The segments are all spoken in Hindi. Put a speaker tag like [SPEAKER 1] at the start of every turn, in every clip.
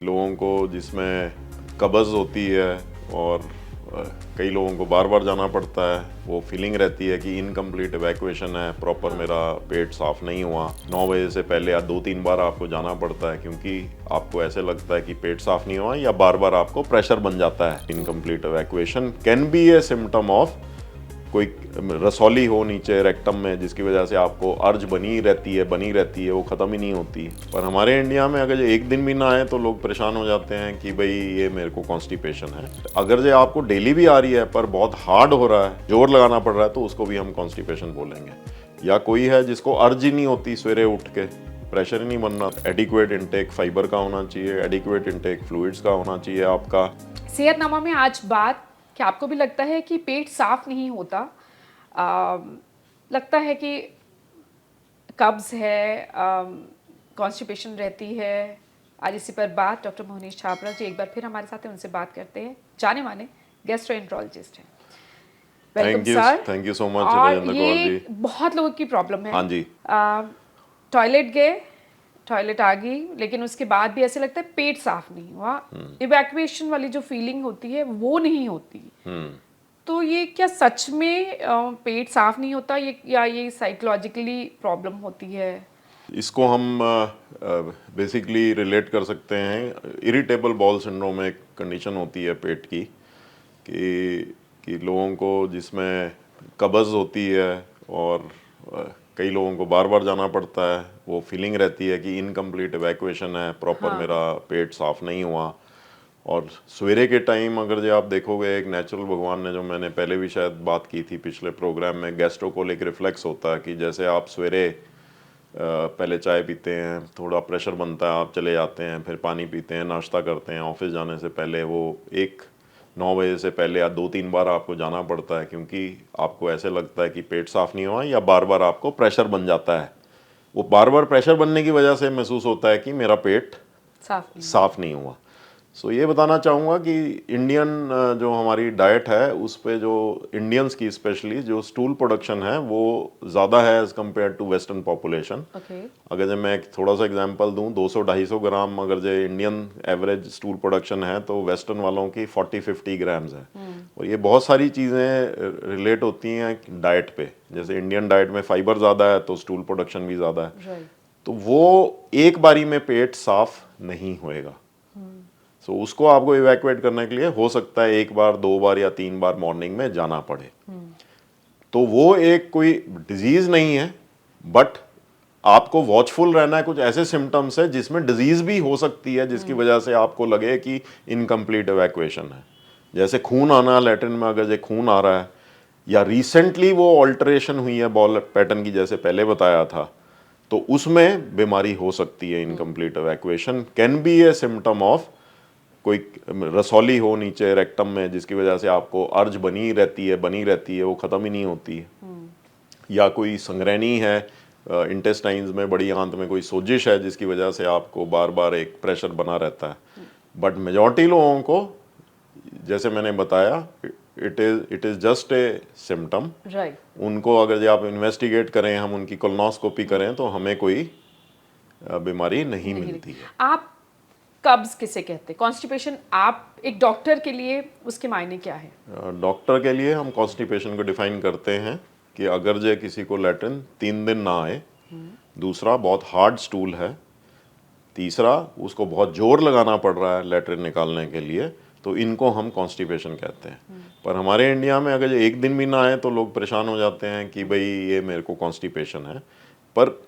[SPEAKER 1] लोगों को जिसमें कब्ज़ होती है और कई लोगों को बार बार जाना पड़ता है, वो फीलिंग रहती है कि इनकम्प्लीट इवैक्यूएशन है, प्रॉपर मेरा पेट साफ़ नहीं हुआ। 9 बजे से पहले या 2-3 बार आपको जाना पड़ता है क्योंकि आपको ऐसे लगता है कि पेट साफ़ नहीं हुआ, या बार बार आपको प्रेशर बन जाता है। Incomplete evacuation can be A symptom of कोई रसौली हो नीचे रेक्टम में, जिसकी वजह से आपको अर्ज बनी रहती है, वो ख़त्म ही नहीं होती। पर हमारे इंडिया में अगर ये एक दिन भी ना आए तो लोग परेशान हो जाते हैं कि भाई ये मेरे को कॉन्स्टिपेशन है। अगर ये आपको डेली भी आ रही है पर बहुत हार्ड हो रहा है, जोर लगाना पड़ रहा है, तो उसको भी हम कॉन्स्टिपेशन बोलेंगे। या कोई है जिसको अर्ज ही नहीं होती सवेरे उठ के, प्रेशर ही नहीं बन रहा, एडिक्वेट इनटेक फाइबर का होना चाहिए, एडिक्वेट इनटेक फ्लूइड्स का होना चाहिए आपका।
[SPEAKER 2] सेहतनामा में आज बात कि आपको भी लगता है कि पेट साफ नहीं होता, लगता है कि कब्ज़ है, कॉन्स्टिपेशन रहती है। आज इसी पर बात डॉक्टर मोहनीश छाबड़ा जी एक बार फिर हमारे साथ हैं, उनसे बात करते हैं। जाने माने गैस्ट्रोएंट्रोलॉजिस्ट हैं। Welcome sir.
[SPEAKER 1] Thank you so much
[SPEAKER 2] और
[SPEAKER 1] राजेंद्र कौर जी।
[SPEAKER 2] ये बहुत लोगों की प्रॉब्लम है।
[SPEAKER 1] हाँ जी।
[SPEAKER 2] टॉयलेट गए, टॉयलेट आ गई, लेकिन उसके बाद भी ऐसे लगता है पेट साफ नहीं हुआ। इवैक्यूएशन वाली जो फीलिंग होती है वो नहीं होती। तो ये क्या सच में पेट साफ नहीं होता, या ये साइकोलॉजिकली प्रॉब्लम होती है?
[SPEAKER 1] इसको हम बेसिकली रिलेट कर सकते हैं, इरिटेबल बाउल सिंड्रोम एक कंडीशन होती है पेट की, कि लोगों को जिसमें कब्ज़ होती है और कई लोगों को बार बार जाना पड़ता है, वो फीलिंग रहती है कि इनकम्प्लीट इवैक्यूएशन है, प्रॉपर मेरा पेट साफ़ नहीं हुआ। और सवेरे के टाइम अगर जो आप देखोगे, एक नेचुरल भगवान ने, जो मैंने पहले भी शायद बात की थी पिछले प्रोग्राम में, गैस्ट्रोकोलिक रिफ्लेक्स होता है कि जैसे आप सवेरे पहले चाय पीते हैं, थोड़ा प्रेशर बनता है, आप चले जाते हैं, फिर पानी पीते हैं, नाश्ता करते हैं, ऑफिस जाने से पहले वो 9 बजे से पहले या 2-3 बार आपको जाना पड़ता है क्योंकि आपको ऐसे लगता है कि पेट साफ़ नहीं हुआ, या बार बार आपको प्रेशर बन जाता है। वो बार बार प्रेशर बनने की वजह से महसूस होता है कि मेरा पेट साफ़ नहीं हुआ। सो ये बताना चाहूँगा कि इंडियन जो हमारी डाइट है, उस पे जो इंडियंस की स्पेशली जो स्टूल प्रोडक्शन है वो ज़्यादा है as compare to western population. अगर जब मैं एक थोड़ा सा एग्जांपल दूं, 200-250 ग्राम अगर जो इंडियन एवरेज स्टूल प्रोडक्शन है, तो वेस्टर्न वालों की 40-50 ग्राम्स है। और ये बहुत सारी चीज़ें रिलेट होती हैं डाइट पे। जैसे इंडियन डाइट में फाइबर ज़्यादा है तो स्टूल प्रोडक्शन भी ज़्यादा है। तो वो एक बारी में पेट साफ नहीं होएगा। सो उसको आपको इवैक्यूएट करने के लिए हो सकता है 1 बार, 2 बार या 3 बार मॉर्निंग में जाना पड़े। तो वो एक कोई डिजीज नहीं है, बट आपको वॉचफुल रहना है। कुछ ऐसे सिम्टम्स है जिसमें डिजीज भी हो सकती है, जिसकी वजह से आपको लगे कि इनकम्प्लीट इवैक्यूएशन है। जैसे खून आना, लैट्रिन में अगर ये खून आ रहा है, या रिसेंटली वो ऑल्टरेशन हुई है बॉल पैटर्न की, जैसे पहले बताया था, तो उसमें बीमारी हो सकती है। Incomplete evacuation can be A symptom of कोई रसौली हो नीचे रेक्टम में, जिसकी वजह से आपको अर्ज बनी रहती है, वो ख़त्म ही नहीं होती है। या कोई संग्रहणी है इंटेस्टाइन्स में, बड़ी आंत में कोई सोजिश है, जिसकी वजह से आपको बार बार एक प्रेशर बना रहता है। बट मेजॉरिटी लोगों को, जैसे मैंने बताया, it is just a symptom. उनको अगर आप इन्वेस्टिगेट करें, हम उनकी कोलोनोस्कोपी करें, तो हमें कोई बीमारी नहीं मिलती है।
[SPEAKER 2] आप कब्ज किसे कहते हैं? कॉन्स्टिपेशन आप एक डॉक्टर के लिए उसके मायने क्या है?
[SPEAKER 1] डॉक्टर के लिए हम कॉन्स्टिपेशन को डिफाइन करते हैं कि अगर जो किसी को लैट्रिन 3 दिन ना आए, दूसरा बहुत हार्ड स्टूल है, तीसरा उसको बहुत जोर लगाना पड़ रहा है लैट्रिन निकालने के लिए, तो इनको हम कॉन्स्टिपेशन कहते हैं। पर हमारे इंडिया में अगर ये एक दिन भी ना आए तो लोग परेशान हो जाते हैं कि भाई ये मेरे को कॉन्स्टिपेशन है। पर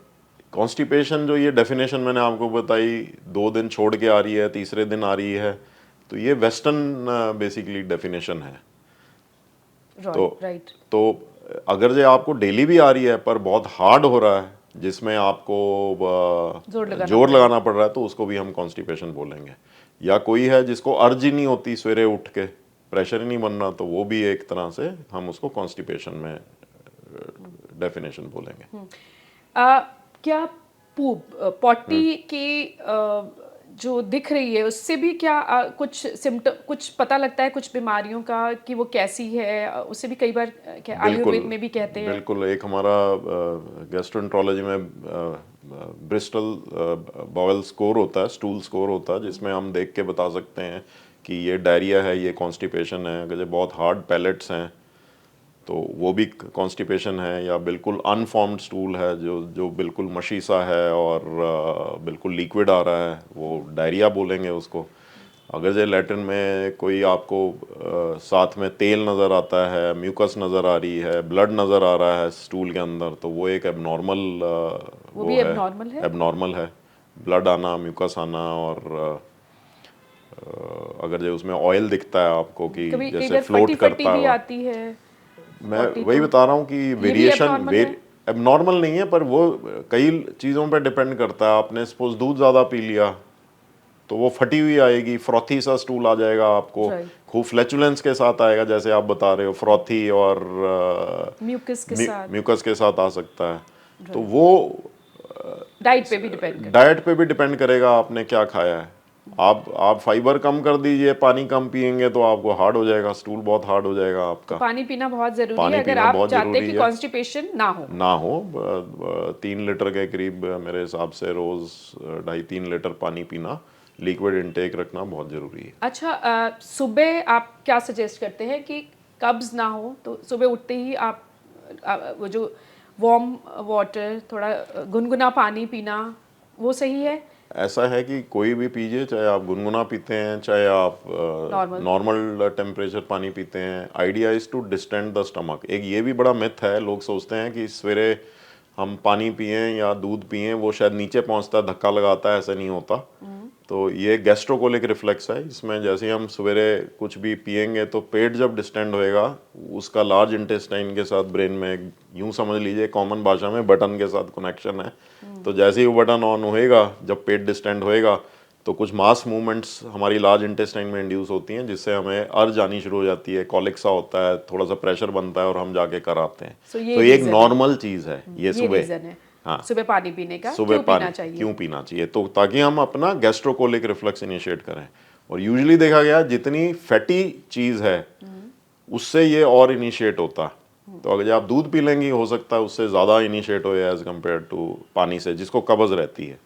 [SPEAKER 1] कॉन्स्टिपेशन जो ये डेफिनेशन मैंने आपको बताई, 2 दिन छोड़ के आ रही है, तीसरे दिन आ रही है, तो ये वेस्टर्न बेसिकली डेफिनेशन है। तो अगर जो आपको डेली भी आ रही है पर बहुत हार्ड हो रहा है, जिसमें आपको जोर लगाना पड़ रहा है, तो उसको भी हम कॉन्स्टिपेशन बोलेंगे। या कोई है जिसको अर्ज ही नहीं होती सवेरे उठ के, प्रेशर ही नहीं बन रहा, तो वो भी एक तरह से हम उसको कॉन्स्टिपेशन में डेफिनेशन बोलेंगे।
[SPEAKER 2] क्या पॉटी की जो दिख रही है उससे भी क्या कुछ सिम्टम, कुछ पता लगता है कुछ बीमारियों का कि वो कैसी है? उससे भी कई बार क्या आयुर्वेद में भी कहते हैं।
[SPEAKER 1] बिल्कुल। एक हमारा गैस्ट्रोएंट्रोलॉजी में ब्रिस्टल बॉवेल स्कोर होता है, स्टूल स्कोर होता है, जिसमें हम देख के बता सकते हैं कि ये डायरिया है, ये कॉन्स्टिपेशन है। अगर ये बहुत हार्ड पैलेट्स हैं तो वो भी कॉन्स्टिपेशन है, या बिल्कुल अनफॉर्म्ड स्टूल है जो बिल्कुल मशी सा है और बिल्कुल लिक्विड आ रहा है, वो डायरिया बोलेंगे उसको। अगर जो लैट्रिन में कोई आपको साथ में तेल नज़र आता है, म्यूकस नज़र आ रही है, ब्लड नज़र आ रहा है स्टूल के अंदर, तो वो एक एबनॉर्मल
[SPEAKER 2] वो भी एबनॉर्मल है।
[SPEAKER 1] एबनॉर्मल है, ब्लड आना, म्यूकस आना। और अगर जो उसमें ऑयल दिखता है आपको कि
[SPEAKER 2] कभी कई
[SPEAKER 1] जैसे
[SPEAKER 2] बार
[SPEAKER 1] फ्लोट
[SPEAKER 2] फटी फटी
[SPEAKER 1] करता
[SPEAKER 2] भी
[SPEAKER 1] है,
[SPEAKER 2] आती है।
[SPEAKER 1] मैं
[SPEAKER 2] फटी
[SPEAKER 1] वही
[SPEAKER 2] तो
[SPEAKER 1] बता रहा हूँ कि
[SPEAKER 2] ये भी
[SPEAKER 1] वेरिएशन
[SPEAKER 2] abnormal है?
[SPEAKER 1] एबनॉर्मल नहीं है, पर वो कई चीज़ों पे डिपेंड करता है। आपने सपोज दूध ज़्यादा पी लिया तो वो फटी हुई आएगी, फ्रॉथी सा स्टूल आ जाएगा आपको,
[SPEAKER 2] Right.
[SPEAKER 1] खूब फ्लैचुलेंस के साथ आएगा, जैसे आप बता रहे हो, फ्रॉथी और
[SPEAKER 2] म्यूकस के साथ।
[SPEAKER 1] म्यूकस के साथ आ सकता है। तो
[SPEAKER 2] Right.
[SPEAKER 1] वो
[SPEAKER 2] डाइट पे भी डिपेंड करता
[SPEAKER 1] डाइट पे भी डिपेंड करेगा आपने क्या खाया है। आप फाइबर कम कर दीजिए, पानी कम पियेंगे तो आपको हार्ड हो जाएगा, स्टूल बहुत हार्ड हो जाएगा
[SPEAKER 2] है। तो
[SPEAKER 1] आपका।
[SPEAKER 2] पानी पीना बहुत जरूरी
[SPEAKER 1] पानी
[SPEAKER 2] है अगर
[SPEAKER 1] पीना
[SPEAKER 2] आप
[SPEAKER 1] बहुत
[SPEAKER 2] चाहते हैं
[SPEAKER 1] जरूरी
[SPEAKER 2] कि
[SPEAKER 1] है,
[SPEAKER 2] कॉन्स्टिपेशन ना हो।
[SPEAKER 1] ना हो। 3 लीटर के करीब मेरे हिसाब से रोज 2.5-3 लीटर पानी पीना, लिक्विड इनटेक रखना बहुत जरूरी है।
[SPEAKER 2] अच्छा, सुबह आप क्या सजेस्ट करते हैं कि कब्ज ना हो तो सुबह उठते ही आप वो जो वार्म वाटर, थोड़ा गुनगुना पानी पीना, वो सही है?
[SPEAKER 1] ऐसा है कि कोई भी पीजिए, चाहे आप गुनगुना पीते हैं, चाहे आप
[SPEAKER 2] नॉर्मल।
[SPEAKER 1] नॉर्मल टेम्परेचर पानी पीते हैं, idea is to distend the stomach. एक ये भी बड़ा मिथ है, लोग सोचते हैं कि सवेरे हम पानी पिएं या दूध पिएं वो शायद नीचे पहुंचता है, धक्का लगाता है, ऐसा नहीं होता। तो ये गैस्ट्रोकोलिक रिफ्लेक्स है, इसमें जैसे ही हम सवेरे कुछ भी पिएंगे तो पेट जब डिस्टेंड होएगा, उसका लार्ज इंटेस्टाइन के साथ ब्रेन में, यूं समझ लीजिए कॉमन भाषा में बटन के साथ कनेक्शन है। तो जैसे ही वो बटन ऑन होएगा, जब पेट डिस्टेंड होएगा, तो कुछ मास मूवमेंट्स हमारी लार्ज इंटेस्टाइन में इंड्यूस होती हैं, जिससे हमें अर्ज आनी शुरू हो जाती है, कॉलिक सा होता है, थोड़ा सा प्रेशर बनता है और हम जाके कराते हैं।
[SPEAKER 2] So ये
[SPEAKER 1] तो ये एक
[SPEAKER 2] reason है।
[SPEAKER 1] नॉर्मल चीज़ है ये
[SPEAKER 2] ये
[SPEAKER 1] सुबह।
[SPEAKER 2] रीजन है
[SPEAKER 1] हाँ,
[SPEAKER 2] सुबह पानी पीने का,
[SPEAKER 1] सुबह
[SPEAKER 2] क्यों
[SPEAKER 1] पानी
[SPEAKER 2] पीना चाहिए?
[SPEAKER 1] क्यों पीना चाहिए, तो ताकि हम अपना गैस्ट्रोकोलिक रिफ्लेक्स इनिशिएट करें। और यूजुअली देखा गया जितनी फैटी चीज़ है उससे ये और इनिशिएट होता है। तो अगर आप दूध पी लेंगी, हो सकता है उससे ज़्यादा इनिशिएट हो एज कम्पेयर टू पानी से, जिसको कब्ज रहती है।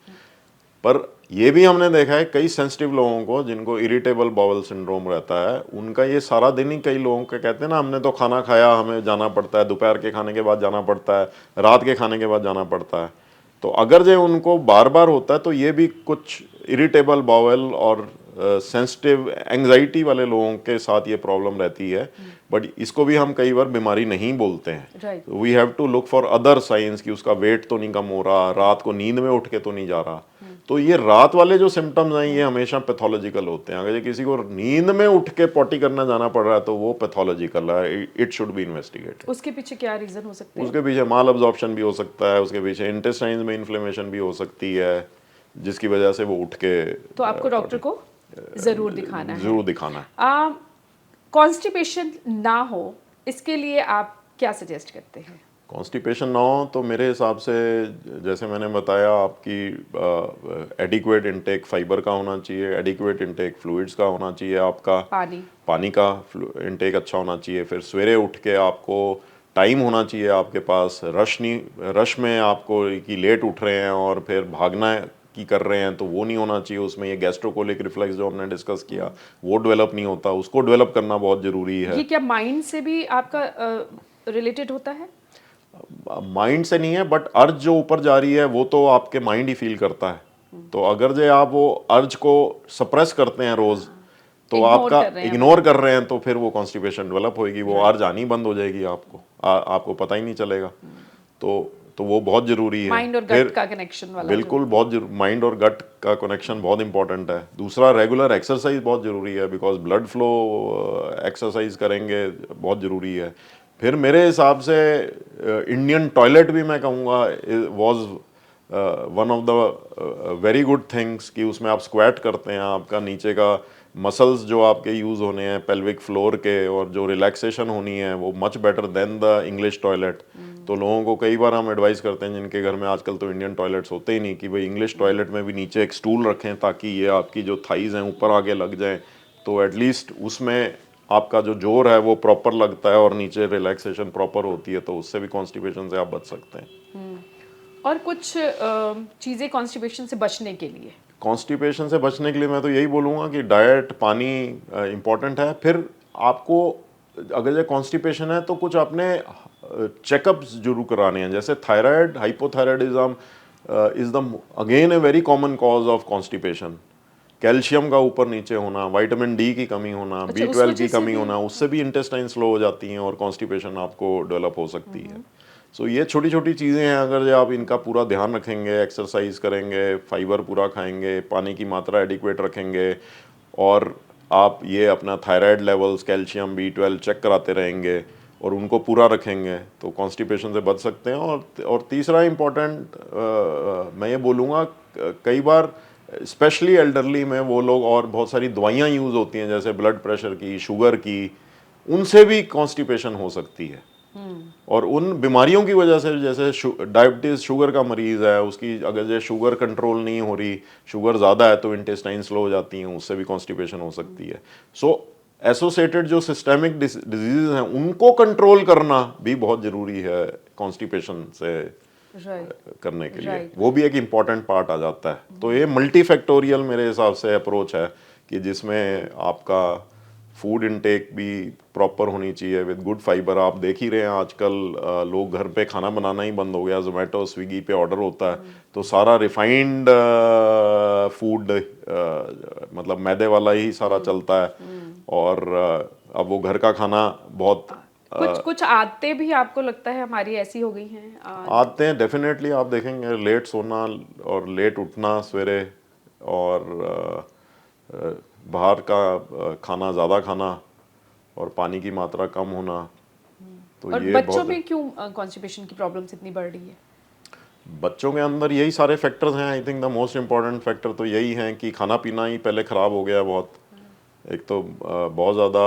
[SPEAKER 1] पर ये भी हमने देखा है कई सेंसिटिव लोगों को, जिनको इरिटेबल बाउल सिंड्रोम रहता है, उनका ये सारा दिन ही, कई लोगों के कहते हैं ना, हमने तो खाना खाया, हमें जाना पड़ता है, दोपहर के खाने के बाद जाना पड़ता है, रात के खाने के बाद जाना पड़ता है। तो अगर जो उनको बार बार होता है तो ये भी कुछ इरिटेबल बाउल और सेंसिटिव एंग्जाइटी वाले लोगों के साथ ये प्रॉब्लम रहती है। बट इसको भी हम कई बार बीमारी नहीं बोलते हैं।
[SPEAKER 2] Right.
[SPEAKER 1] We have to look for other science कि उसका वेट तो नहीं कम हो रहा, रात को नींद में उठ के तो नहीं जा रहा। तो ये रात वाले जो सिम्टम्स हैं ये हमेशा पैथोलॉजिकल होते हैं। अगर ये किसी को नींद में उठ के पॉटी करना जाना पड़ रहा है तो वो पैथोलॉजिकल है, इट शुड बी इन्वेस्टिगेटेड।
[SPEAKER 2] उसके पीछे क्या रीजन हो सकते हैं?
[SPEAKER 1] उसके पीछे माल अब्जॉर्प्शन भी हो सकता है, उसके पीछे इंटेस्टाइन में इन्फ्लेमेशन भी हो सकती है, जिसकी वजह से वो उठ के
[SPEAKER 2] तो आपको डॉक्टर को जरूर दिखाना है।
[SPEAKER 1] जरूर दिखाना है।
[SPEAKER 2] कॉन्स्टिपेशन ना हो इसके लिए आप क्या सजेस्ट करते हैं?
[SPEAKER 1] कॉन्स्टिपेशन ना हो तो मेरे हिसाब से, जैसे मैंने बताया, आपकी एडिक्वेट इनटेक फाइबर का होना चाहिए, एडिक्वेट इनटेक फ्लूइड्स का होना चाहिए, आपका पानी का इनटेक अच्छा होना चाहिए। फिर सवेरे उठ के आपको टाइम होना चाहिए आपके पास, रश में आपको कि लेट उठ रहे हैं और फिर भागना की कर रहे हैं तो वो नहीं होना चाहिए। उसमें ये गैस्ट्रोकोलिक रिफ्लेक्स जो हमने डिस्कस किया वो डेवलप नहीं होता, उसको डेवलप करना बहुत ज़रूरी है।
[SPEAKER 2] ये क्या माइंड से भी आपका रिलेटेड होता है?
[SPEAKER 1] माइंड से नहीं है, बट अर्ज जो ऊपर जा रही है वो तो आपके माइंड ही फील करता है। तो अगर जो आप वो अर्ज को सप्रेस करते हैं रोज, तो आपका इग्नोर कर रहे हैं, तो फिर वो कॉन्स्टिपेशन डेवलप होगी, वो अर्ज आनी बंद हो जाएगी, आपको पता ही नहीं चलेगा। तो वो बहुत जरूरी है।
[SPEAKER 2] माइंड और गट का कनेक्शन वाला,
[SPEAKER 1] बिल्कुल बहुत माइंड और गट का कनेक्शन बहुत इंपॉर्टेंट है। दूसरा, रेगुलर एक्सरसाइज बहुत जरूरी है, बिकॉज ब्लड फ्लो एक्सरसाइज करेंगे बहुत जरूरी है। फिर मेरे हिसाब से इंडियन टॉयलेट भी मैं कहूँगा was one of the very good things, कि उसमें आप स्क्वैट करते हैं, आपका नीचे का मसल्स जो आपके यूज़ होने हैं पेल्विक फ्लोर के, और जो रिलैक्सेशन होनी है वो much better than the English toilet. तो लोगों को कई बार हम एडवाइस करते हैं जिनके घर में आजकल तो इंडियन टॉयलेट्स होते ही नहीं, कि भाई इंग्लिश टॉयलेट में भी नीचे एक स्टूल रखें ताकि ये आपकी जो थाइज़ हैं ऊपर आगे लग जाएं, तो एटलीस्ट उसमें आपका जो जोर है वो प्रॉपर लगता है और नीचे रिलैक्सेशन प्रॉपर होती है, तो उससे भी कॉन्स्टिपेशन से आप बच सकते हैं।
[SPEAKER 2] और कुछ चीज़ें कॉन्स्टिपेशन से बचने के लिए?
[SPEAKER 1] कॉन्स्टिपेशन से बचने के लिए मैं तो यही बोलूँगा कि डाइट, पानी इम्पॉर्टेंट है। फिर आपको अगर ये कॉन्स्टिपेशन है तो कुछ अपने चेकअप्स जरूर कराने हैं, जैसे thyroid, hypothyroidism is the again a very common cause of constipation. Calcium का ऊपर नीचे होना, विटामिन डी की कमी होना,
[SPEAKER 2] अच्छा, उस
[SPEAKER 1] B12
[SPEAKER 2] वजह
[SPEAKER 1] की
[SPEAKER 2] से
[SPEAKER 1] कमी
[SPEAKER 2] भी?
[SPEAKER 1] होना, उससे भी इंटेस्टाइन स्लो हो जाती हैं और कॉन्स्टिपेशन आपको डेवलप हो सकती है। सो ये छोटी छोटी चीज़ें हैं, अगर जो आप इनका पूरा ध्यान रखेंगे, एक्सरसाइज करेंगे, फाइबर पूरा खाएंगे, पानी की मात्रा एडिक्वेट रखेंगे, और आप ये अपना thyroid levels, calcium, B12 check कराते रहेंगे और उनको पूरा रखेंगे, तो कॉन्स्टिपेशन से बच सकते हैं। और तीसरा इम्पोर्टेंट मैं ये बोलूँगा, कई बार स्पेशली एल्डरली में वो लोग, और बहुत सारी दवाइयाँ यूज़ होती हैं जैसे ब्लड प्रेशर की, शुगर की, उनसे भी कॉन्स्टिपेशन हो सकती है। और उन बीमारियों की वजह से, जैसे डायबिटीज़, शुगर का मरीज़ है, उसकी अगर ये शुगर कंट्रोल नहीं हो रही, शुगर ज़्यादा है तो इंटेस्टाइन स्लो हो जाती हैं, उससे भी कॉन्स्टिपेशन हो सकती है। सो एसोसिएटेड जो सिस्टेमिक डिजीज़ हैं उनको कंट्रोल करना भी बहुत ज़रूरी है कॉन्स्टिपेशन से
[SPEAKER 2] राइट।
[SPEAKER 1] करने के लिए।
[SPEAKER 2] Right.
[SPEAKER 1] वो भी एक इम्पॉर्टेंट पार्ट आ जाता है। तो ये मल्टीफैक्टोरियल मेरे हिसाब से अप्रोच है कि जिसमें आपका फूड इनटेक भी प्रॉपर होनी चाहिए विद गुड फाइबर। आप देख ही रहे हैं आजकल लोग घर पे खाना बनाना ही बंद हो गया, जोमेटो, स्विगी पे ऑर्डर होता है तो सारा रिफाइंड फूड, मतलब मैदे वाला ही सारा चलता है। और अब वो घर का खाना बहुत
[SPEAKER 2] कुछ कुछ आदतें भी आपको लगता है हमारी ऐसी हो गई हैं?
[SPEAKER 1] आते हैं। डेफिनेटली आप देखेंगे लेट सोना और लेट उठना सवेरे, और बाहर का खाना ज़्यादा खाना, और पानी की मात्रा कम होना, तो
[SPEAKER 2] और
[SPEAKER 1] ये
[SPEAKER 2] बच्चों
[SPEAKER 1] बहुत।
[SPEAKER 2] में क्यों कॉन्स्टिपेशन की प्रॉब्लम्स इतनी बढ़ रही है?
[SPEAKER 1] बच्चों के अंदर यही सारे फैक्टर्स हैं। I think the most important factor तो यही हैं कि खाना पीना ही पहले ख़राब हो गया बहुत। एक तो बहुत ज़्यादा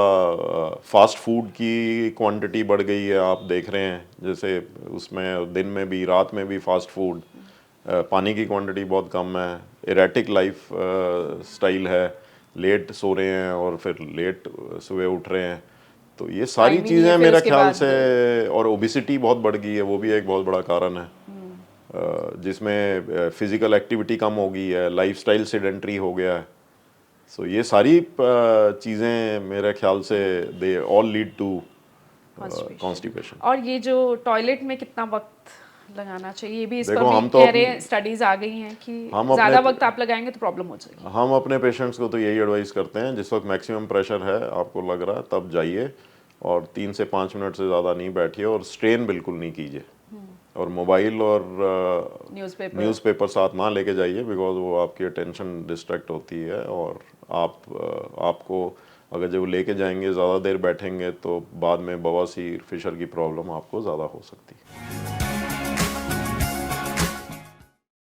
[SPEAKER 1] फास्ट फूड की क्वांटिटी बढ़ गई है, आप देख रहे हैं, जैसे उसमें दिन में भी रात में भी फास्ट फूड। पानी की क्वांटिटी बहुत कम है, एरेटिक लाइफ स्टाइल है, लेट सो रहे हैं और फिर लेट सुबह उठ रहे हैं। तो ये सारी
[SPEAKER 2] टाइम ही नहीं है
[SPEAKER 1] चीज़ें
[SPEAKER 2] फिर
[SPEAKER 1] मेरा
[SPEAKER 2] उसके
[SPEAKER 1] ख्याल
[SPEAKER 2] बाद।
[SPEAKER 1] से, और ओबिसिटी बहुत बढ़ गई है, वो भी एक बहुत बड़ा कारण है। जिसमें फिजिकल एक्टिविटी कम हो गई है, लाइफस्टाइल सेडेंटरी हो गया है। सो ये सारी चीज़ें मेरे ख्याल से they all lead to constipation.
[SPEAKER 2] और ये जो टॉयलेट में कितना वक्त लगाना चाहिए, ये भी इस पर
[SPEAKER 1] देखो,
[SPEAKER 2] भी
[SPEAKER 1] हम तो
[SPEAKER 2] कह रहे हैं, स्टडीज आ गई हैं कि
[SPEAKER 1] हम अपने
[SPEAKER 2] ज़्यादा वक्त आप लगाएंगे तो प्रॉब्लम हो जाएगी।
[SPEAKER 1] हम अपने पेशेंट्स को तो यही एडवाइस करते हैं, जिस वक्त मैक्सिमम प्रेशर है आपको लग रहा है तब जाइए, और 3 से 5 मिनट से ज़्यादा नहीं बैठिए, और स्ट्रेन बिल्कुल नहीं कीजिए, और मोबाइल और न्यूज़पेपर साथ ना लेके जाइए, बिकॉज वो आपकी अटेंशन डिस्ट्रैक्ट होती है, और आपको अगर जब लेके जाएंगे, ज़्यादा देर बैठेंगे तो बाद में बवासीर, फिशर की प्रॉब्लम आपको ज़्यादा हो सकती है।